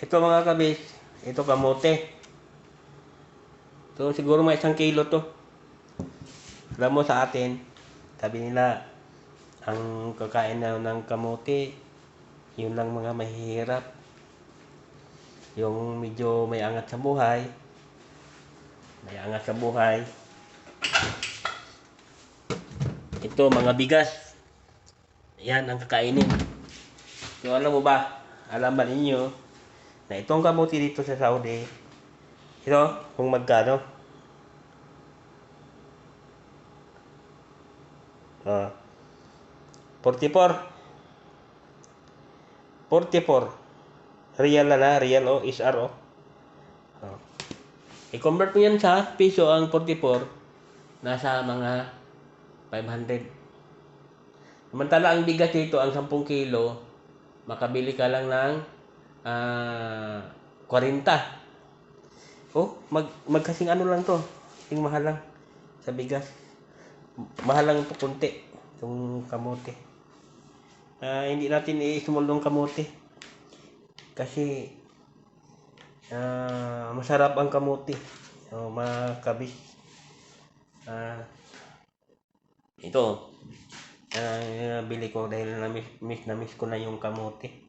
Ito mga kabis, ito kamote. Ito siguro mga 1 kilo to. Alam mo sa atin, sabi nila, ang kakain na ng kamote, yun lang mga mahihirap. Yung medyo may angat sa buhay. May angat sa buhay. Ito mga bigas. Yan ang kakainin. So alam mo ba, alam ba ninyo, na itong kamote dito sa Saudi, ito kung magkano? 44. 44. Real na, real o, SR o. I-convert mo yan sa piso ang 44, nasa mga 500. Samantala ang bigas dito, ang 10 kilo, makabili ka lang ng 40. Oh, magkasing ano lang to. Yung mahal lang sa bigas. Mahal lang ito kunti, itong kamote. Hindi natin i-sumuldong kamote. Kasi masarap ang kamote. So, makabis. Ito, bili ko dahil na-miss ko na yung kamote.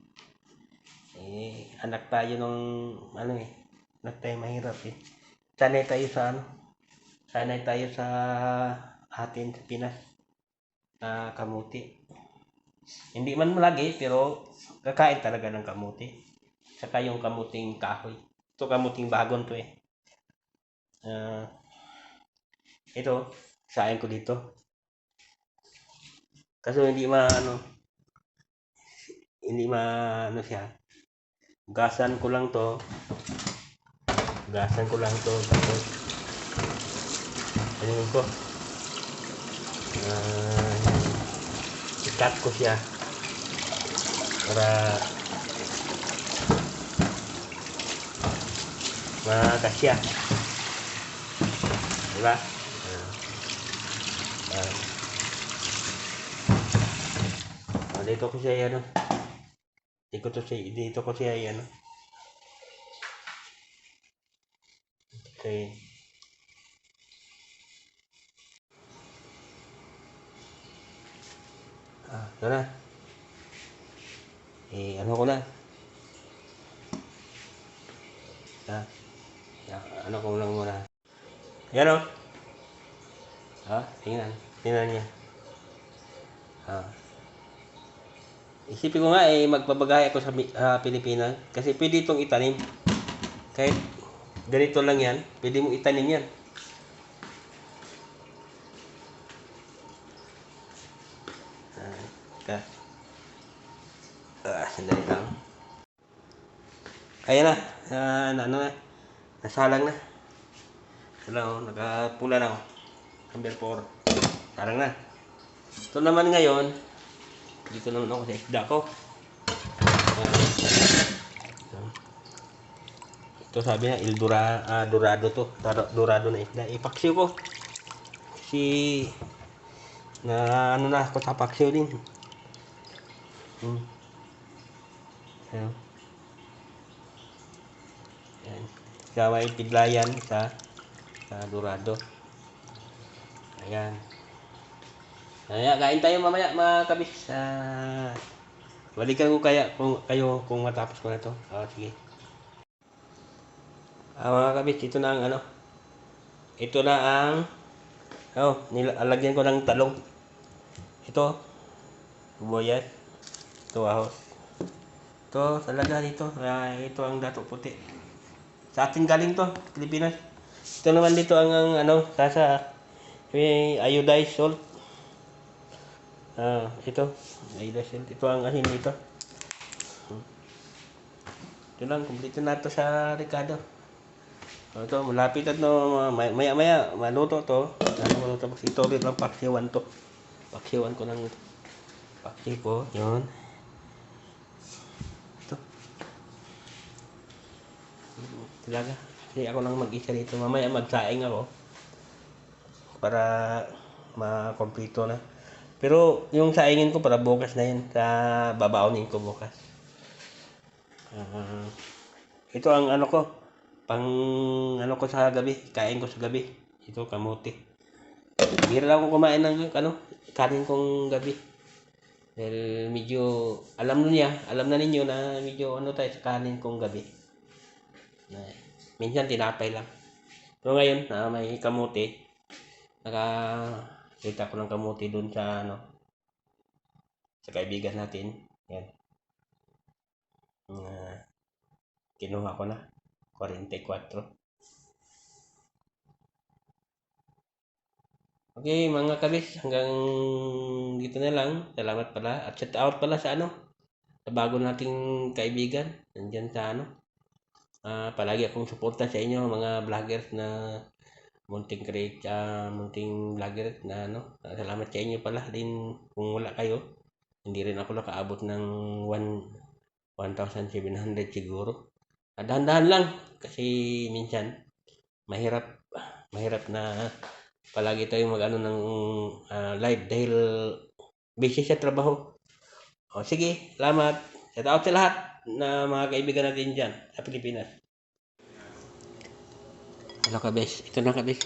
Anak tayo nung, anak tayo mahirap eh. Sanay tayo sa atin sa Pinas. Kamote. Hindi man lagi, pero kakain talaga ng kamote. Saka yung kamuting kahoy. Ito kamuting bagon to eh. Ito, sain ko dito. Kaso hindi siya. Gasan ko lang to. Tapos ano ko? I-cut ko siya para makasya. Diba? Dito ko siya yan. Dito ko siya yan. Okay. Ito na. Ano ko na. Ano ko lang muna. Yan o. Tingnan niya. Isipin ko nga magpabagay ako sa Pilipinas. Kasi pwede itong itanim. Kahit ganito lang yan, pwede mong itanim yan. Sandali lang. Ayan na. Nasalang na. Nakapula na. Number 4. Salang na. Ito naman ngayon, dito naman ako sa isda ko. Ito sabi niya, Dorado to. Dorado na isda. Ipaksiw ko. Kasi, na ako sa paksiw din. Ayan. Sa may pidlayan sa Dorado. Ayan. Kain tayo mamaya mga kabis. Balikan ko kayo kung matapos ko na to. Sige. Mga kabis, ito na ang Ito na ang nilagyan ko ng talong. Ito, sibuyas. Ito, ahos. Ito, talaga dito. Ito ang dato puti. Sa atin galing to, Pilipinas. Ito naman dito ang may iodized salt. Ito, iodized salt. Ito ang asin dito. Ito lang, kumpleto na ito sa Ricardo. Ito, malapit at maya maluto to. Tapos ito ulit lang paksiwan to. Paksiwan ko ng paksi ko, yun. Ito. Talaga. Kasi ako lang mag-isa dito. Mamaya magsaing ako. Para makompleto na. Pero yung saingin ko para bukas na yun. Babaunin ko bukas. Ito ang ano ko, pang ano ko sa gabi, kain ko sa gabi. Ito kamote. Bihira lang ako kumain ng ano, kanin kong gabi. Dahil medyo alam na ninyo na medyo ano tayo sa kanin kong gabi. Na, minsan tinapay lang. Pero ngayon na may kamote, nakakita ko ng kamote doon sa ano, sa kaibigan natin. Yan. Kinuha ko na. 44. Okay, mga kabis, hanggang dito na lang. Salamat pala. At shout out pala sa ano, sa bago nating kaibigan. Nandyan sa ano. Palagi akong suporta sa inyo, mga vloggers na munting vlogger na ano. Salamat sa inyo pala din kung wala kayo. Hindi rin ako nakaabot ng 1,700 siguro. Dahan-dahan lang kasi minsan mahirap na palagi tayong mag-ano ng live dahil busy sa trabaho. O sige, salamat. Shout out sa lahat na mga kaibigan natin dyan sa Pilipinas. Hello kabes, ito na kabes.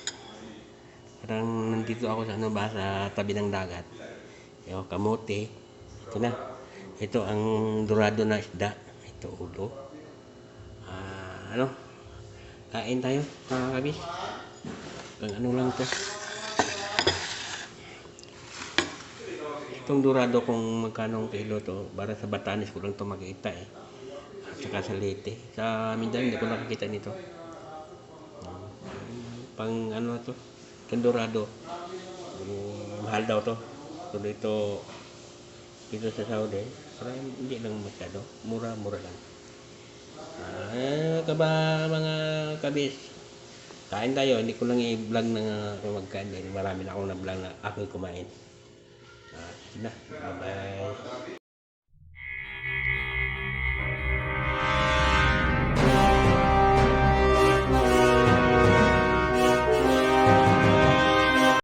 Parang nandito ako sa ano ba, sa tabi ng dagat. Yung kamote. Ito na. Ito ang dorado na isda. Ito ulo. Ano? Kain tayo mga kabis. Ang ano lang to. Itong dorado kung magkano kilo to, para sa Batanes ko lang to makita eh. At saka sa Leyte. Sa Mindanao hindi ko nakikita nito. Pang ano to, itong dorado. Mahal daw to. So dito sa Saudi, parang hindi lang masyado. Mura lang. Mga kabis. Kain tayo, hindi ko lang i-vlog na magkain dahil marami na akong na-vlog na ako'y kumain. Sige na, bye-bye.